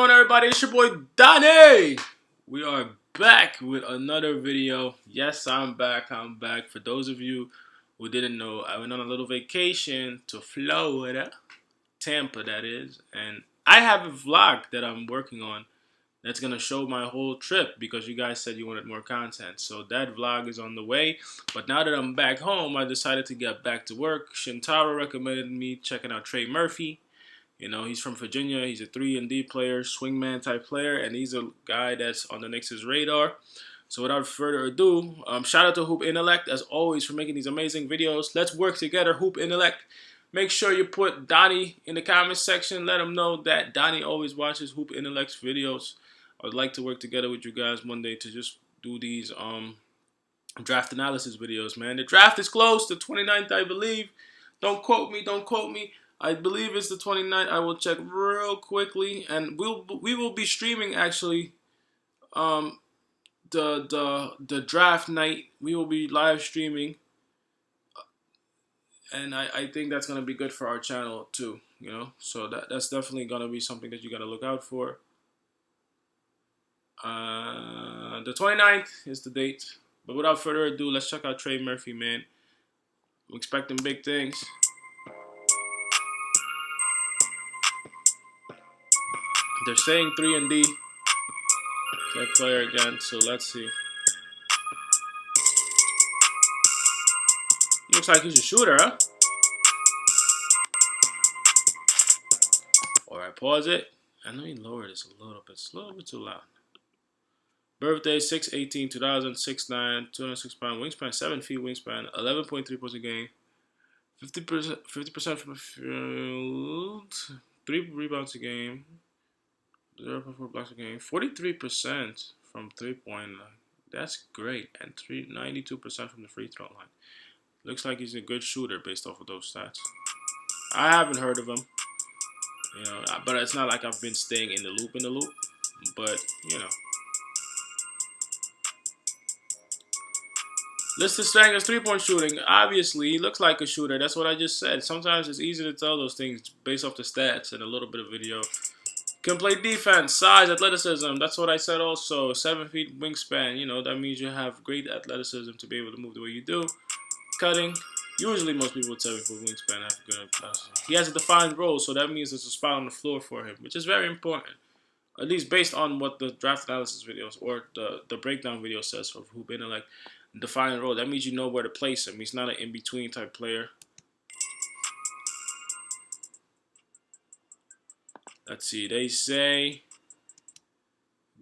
going on, everybody? It's your boy Donnie. We are back with another video. Yes, I'm back. For those of you who didn't know, I went on a little vacation to Florida, Tampa that is, and I have a vlog that I'm working on that's gonna show my whole trip because you guys said you wanted more content. So that vlog is on the way. But now that I'm back home, I decided to get back to work. Shintaro recommended me checking out Trey Murphy. You know, he's from Virginia. He's a 3-and-D player, swingman type player, and he's a guy that's on the Knicks' radar. So without further ado, shout out to Hoop Intellect, as always, for making these amazing videos. Let's work together, Hoop Intellect. Make sure you put Donnie in the comments section. Let him know that Donnie always watches Hoop Intellect's videos. I would like to work together with you guys one day to just do these draft analysis videos, man. The draft is close, the 29th, I believe. Don't quote me, don't quote me. I believe it's the 29th. I will check real quickly, and we will be streaming actually the draft night. We will be live streaming, and I think that's gonna be good for our channel too. You know, so that's definitely gonna be something that you gotta look out for. The 29th is the date. But without further ado, let's check out Trey Murphy, man. I'm expecting big things. They're saying 3-and-D type player again, so let's see. Looks like he's a shooter, huh? Alright, pause it. And let me lower this a little bit. It's a little bit too loud. Birthday 6/18/2000, 6'9", 206 pounds, wingspan 7 feet, wingspan 11.3 points a game, 50% from the field, 3 rebounds a game, 0.4 blocks a game, 43% from 3-point line. That's great, and 92% from the free throw line. Looks like he's a good shooter based off of those stats. I haven't heard of him, you know, but it's not like I've been staying in the loop. But you know. Listed strength as 3-point shooting. Obviously, he looks like a shooter. That's what I just said. Sometimes it's easy to tell those things based off the stats and a little bit of video. Can play defense, size, athleticism. That's what I said also. 7 feet wingspan. You know, that means you have great athleticism to be able to move the way you do. Cutting. Usually most people with 7-foot wingspan have good athleticism. He has a defined role, so that means there's a spot on the floor for him, which is very important. At least based on what the draft analysis videos or the breakdown video says of Hoop Intellect. Defined role. That means you know where to place him. He's not an in-between type player. Let's see. They say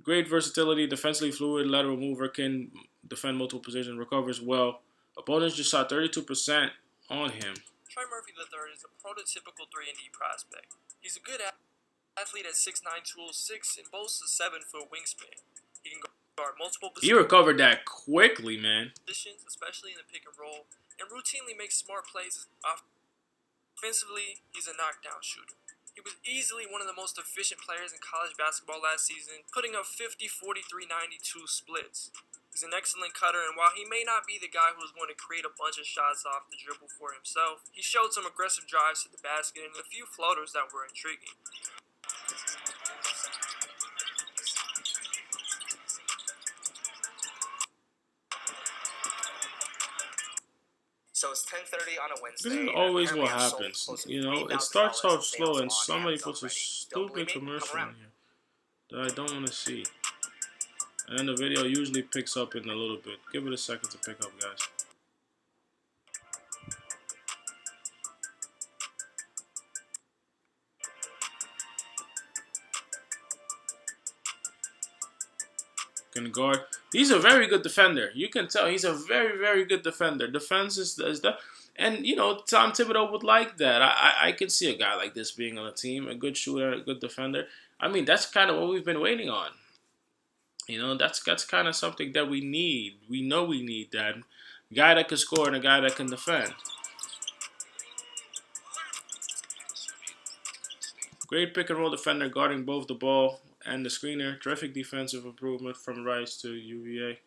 great versatility, defensively fluid, lateral mover, can defend multiple positions, recovers well. Opponents just shot 32% on him. Trey Murphy III is a prototypical 3-and-D prospect. He's a good athlete at 6'9", 206 and boasts a 7-foot wingspan. He can guard multiple positions. He recovered that quickly, man. Especially in the pick and roll, and routinely makes smart plays. Offensively, he's a knockdown shooter. He was easily one of the most efficient players in college basketball last season, putting up 50, 43, 92 splits. He's an excellent cutter, and while he may not be the guy who is going to create a bunch of shots off the dribble for himself, he showed some aggressive drives to the basket and a few floaters that were intriguing. So it's 10:30 on a Wednesday. This is always what happens. You know, it starts off slow and somebody puts a stupid commercial in here that I don't want to see. And then the video usually picks up in a little bit. Give it a second to pick up, guys. Can guard. He's a very good defender. You can tell he's a very, very good defender. Defense is that, and you know Tom Thibodeau would like that. I can see a guy like this being on a team, a good shooter, a good defender. I mean, that's kind of what we've been waiting on. You know, that's kind of something that we need. We know we need that guy that can score and a guy that can defend. Great pick and roll defender, guarding both the ball and the screener. Terrific defensive improvement from Rice to UVA.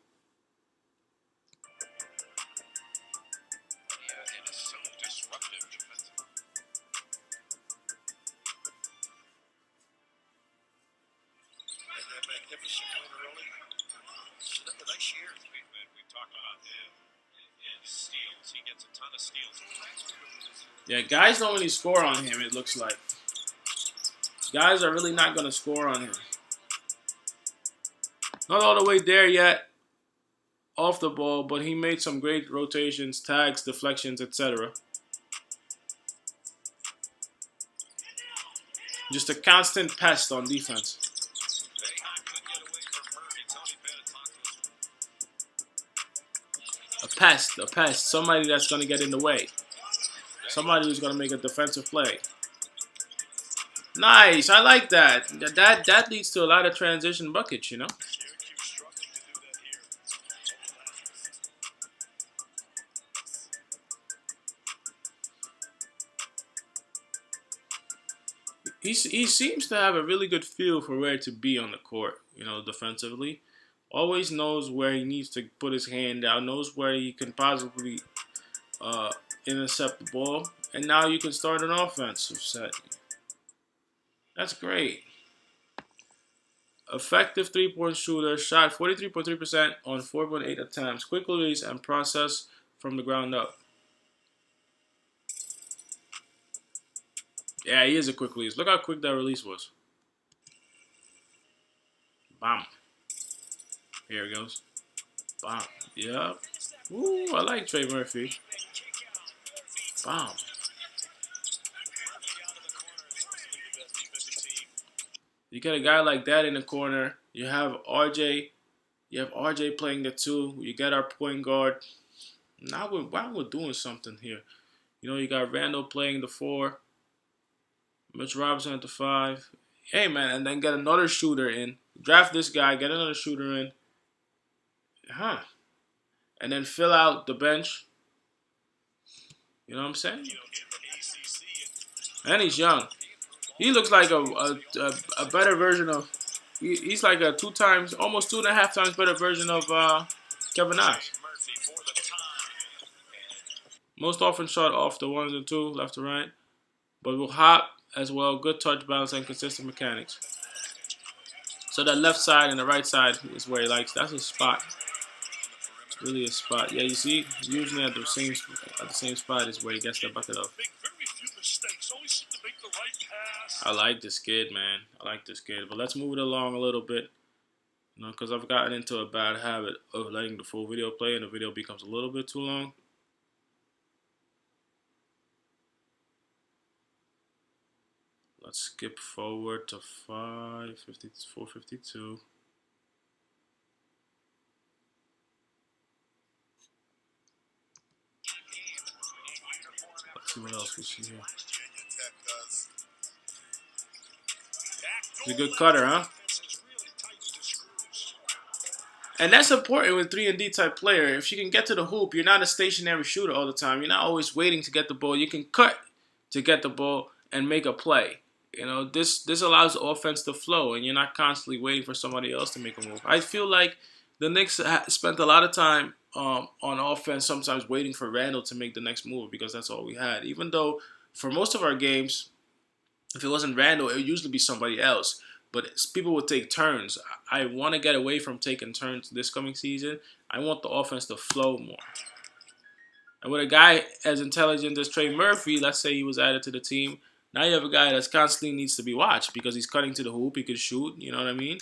Yeah, guys don't really score on him, it looks like. Guys are really not going to score on him. Not all the way there yet off the ball, but he made some great rotations, tags, deflections, etc. Just a constant pest on defense. A pest. Somebody that's going to get in the way. Somebody who's going to make a defensive play. Nice. I like that. That leads to a lot of transition buckets, you know. He seems to have a really good feel for where to be on the court, you know, defensively. Always knows where he needs to put his hand down, knows where he can possibly intercept the ball, and now you can start an offensive set. That's great. Effective three-point shooter, shot 43.3% on 4.8 attempts, quick release, and process from the ground up. Yeah, he is a quick release. Look how quick that release was. Bam. Here it goes. Bam. Yep. Ooh, I like Trey Murphy. Bam. You get a guy like that in the corner. You have RJ. You have RJ playing the 2. You get our point guard. Now we're doing something here. You know, you got Randall playing the 4. Mitch Robinson at the 5. Hey, man, and then get another shooter in. Draft this guy, get another shooter in. And then fill out the bench. You know what I'm saying? And he's young. He looks like a better version of... He's like a almost 2.5 times better version of Kevin Nash. Most often shot off the 1s and 2, left to right. But will hop as well. Good touch balance and consistent mechanics. So that left side and the right side is where he likes. That's his spot. Really a spot. Yeah, you see, usually at the same spot is where he gets the bucket off. I like this kid, man. I like this kid. But let's move it along a little bit. You know, because I've gotten into a bad habit of letting the full video play and the video becomes a little bit too long. Let's skip forward to 4:52. Let's see what else we see here. He's a good cutter, huh? And that's important with 3-and-D type player. If you can get to the hoop, you're not a stationary shooter all the time. You're not always waiting to get the ball. You can cut to get the ball and make a play. You know, this allows the offense to flow, and you're not constantly waiting for somebody else to make a move. I feel like the Knicks spent a lot of time on offense, sometimes waiting for Randall to make the next move because that's all we had. Even though for most of our games, if it wasn't Randall, it would usually be somebody else. But people would take turns. I want to get away from taking turns this coming season. I want the offense to flow more. And with a guy as intelligent as Trey Murphy, let's say he was added to the team, now you have a guy that's constantly needs to be watched because he's cutting to the hoop, he can shoot, you know what I mean?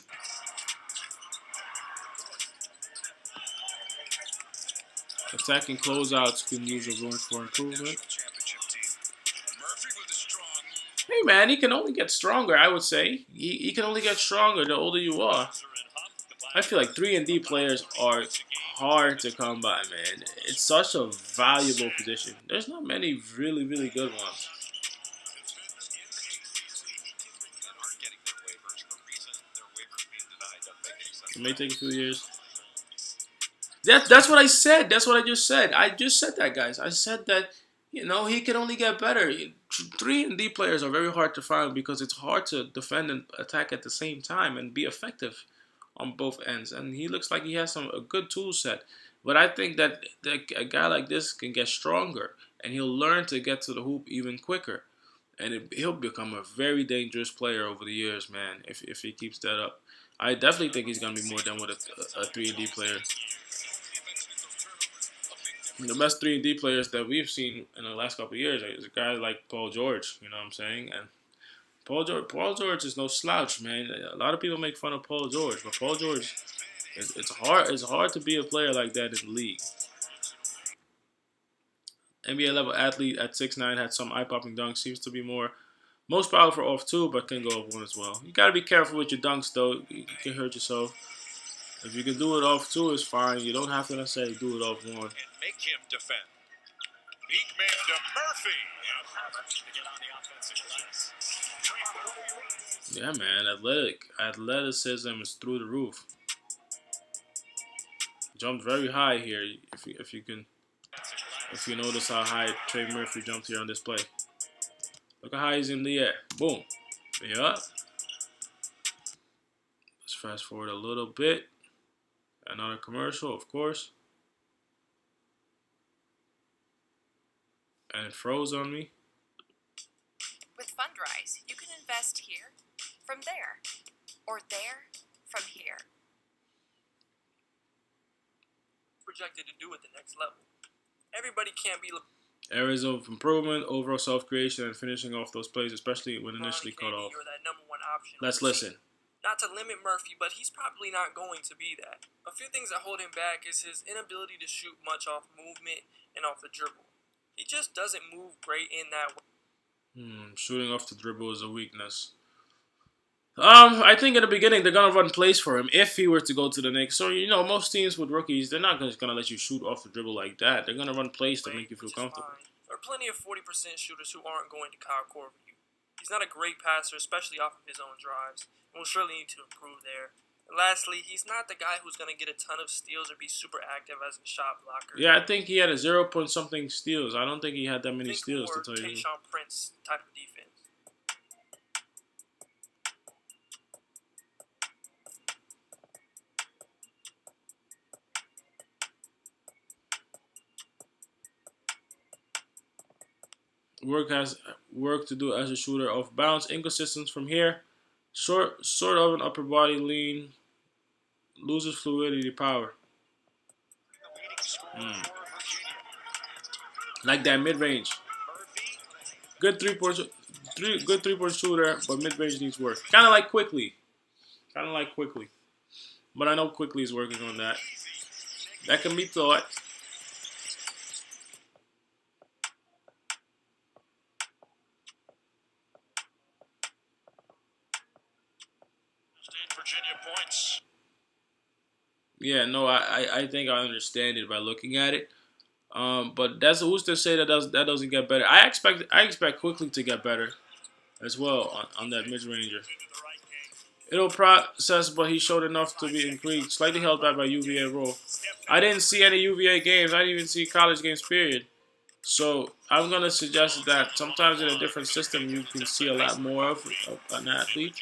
Attacking closeouts can use a room for improvement. Hey man, he can only get stronger, I would say. He can only get stronger the older you are. I feel like 3-and-D players are hard to come by, man. It's such a valuable position. There's not many really, really good ones. It may take a few years. That's what I said. That's what I just said. I just said that, guys. I said that, you know, he can only get better. 3-and-D players are very hard to find because it's hard to defend and attack at the same time and be effective on both ends. And he looks like he has a good tool set. But I think that a guy like this can get stronger and he'll learn to get to the hoop even quicker. And he'll become a very dangerous player over the years, man, if he keeps that up. I definitely think he's going to be more than what a 3-and-D player. The best 3-and-D players that we've seen in the last couple of years is a guy like Paul George. You know what I'm saying? And Paul George is no slouch, man. A lot of people make fun of Paul George, but Paul George, it's hard. It's hard to be a player like that in the league. NBA level athlete at 6'9", had some eye popping dunks. Seems to be most powerful off two, but can go off one as well. You gotta be careful with your dunks though. You can hurt yourself. If you can do it off two, it's fine. You don't have to necessarily do it off one. And make him defend. Big man to Murphy. Yeah, man, athleticism is through the roof. Jumped very high here. If you notice how high Trey Murphy jumped here on this play. Look how high he's in the air. Boom. Yeah. Let's fast forward a little bit. Another commercial, of course. And it froze on me. With Fundrise, you can invest here, from there, or there, from here. Projected to do at the next level. Everybody can't be Areas of improvement, overall self-creation, and finishing off those plays, especially when initially cut off. or that number one option. Let's listen. Not to limit Murphy, but he's probably not going to be that. A few things that hold him back is his inability to shoot much off movement and off the dribble. He just doesn't move great in that way. Shooting off the dribble is a weakness. I think in the beginning they're gonna run plays for him if he were to go to the Knicks. So most teams with rookies, they're not just gonna let you shoot off the dribble like that. They're gonna run plays to make you feel comfortable. There are plenty of 40% shooters who aren't going to Kyle Korver. He's not a great passer, especially off of his own drives, and will surely need to improve there. And lastly, he's not the guy who's going to get a ton of steals or be super active as a shot blocker. Yeah, I think he had a 0-point-something steals. I don't think he had that many steals, to tell you. Tayshaun Prince type of defense. Work to do as a shooter off bounce. Inconsistency from here. Sort of an upper body lean. Loses fluidity power. Like that mid range. Good three-point shooter, but mid range needs work. Kind of like Quickly. But I know Quickly is working on that. That can be thought. Virginia points. Yeah, no, I think I understand it by looking at it. But that's who's to say that doesn't get better. I expect Quickly to get better as well on that mid ranger. It'll process, but he showed enough to be intrigued. Slightly held back by UVA role. I didn't see any UVA games. I didn't even see college games, period. So I'm going to suggest that sometimes in a different system you can see a lot more of an athlete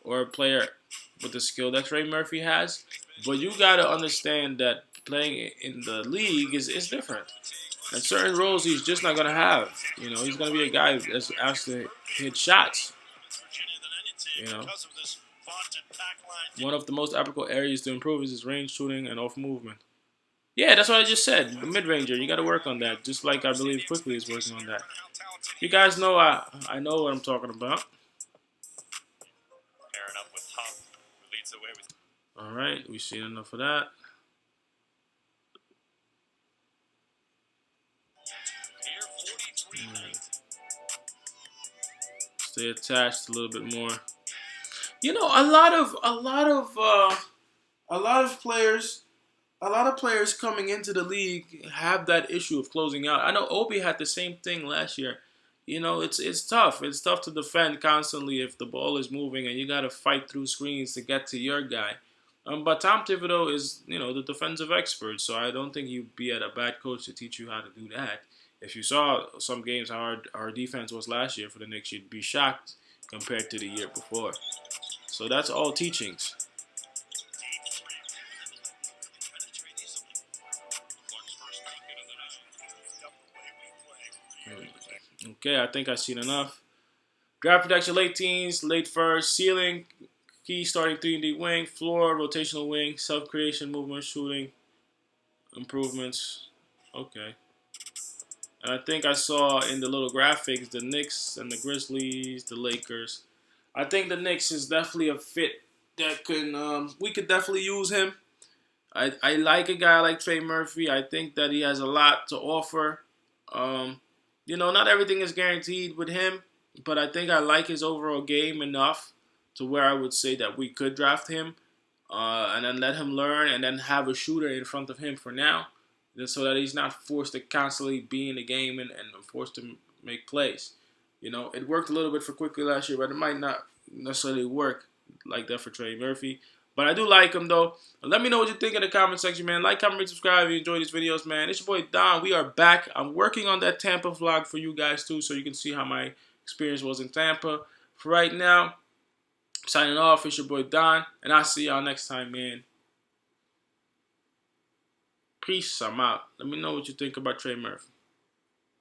or a player with the skill that Trey Murphy has. But you got to understand that playing in the league is different. And certain roles he's just not going to have. He's going to be a guy that's asked to hit shots. One of the most applicable areas to improve is his range shooting and off movement. Yeah, that's what I just said. The mid-ranger, you got to work on that. Just like I believe Quickly is working on that. You guys know I know what I'm talking about. All right, we've seen enough of that. Stay attached a little bit more. A lot of players coming into the league have that issue of closing out. I know Obi had the same thing last year. It's tough. It's tough to defend constantly if the ball is moving and you got to fight through screens to get to your guy. But Tom Thibodeau is, the defensive expert, so I don't think he'd be a bad coach to teach you how to do that. If you saw some games how our defense was last year for the Knicks, you'd be shocked compared to the year before. So that's all teachings. Okay, I think I've seen enough. Draft protection, late teens, late first, ceiling, key starting 3-and-D wing, floor, rotational wing, self-creation, movement, shooting, improvements. Okay. And I think I saw in the little graphics the Knicks and the Grizzlies, the Lakers. I think the Knicks is definitely a fit that can we could definitely use him. I like a guy like Trey Murphy. I think that he has a lot to offer. Um, not everything is guaranteed with him, but I think I like his overall game enough to where I would say that we could draft him and then let him learn and then have a shooter in front of him for now, so that he's not forced to constantly be in the game and forced to make plays. It worked a little bit for Quickly last year, but it might not necessarily work like that for Trey Murphy. But I do like him, though. Let me know what you think in the comment section, man. Like, comment, subscribe if you enjoy these videos, man. It's your boy, Don. We are back. I'm working on that Tampa vlog for you guys, too, so you can see how my experience was in Tampa. For right now, signing off. It's your boy, Don, and I'll see y'all next time, man. Peace. I'm out. Let me know what you think about Trey Murphy.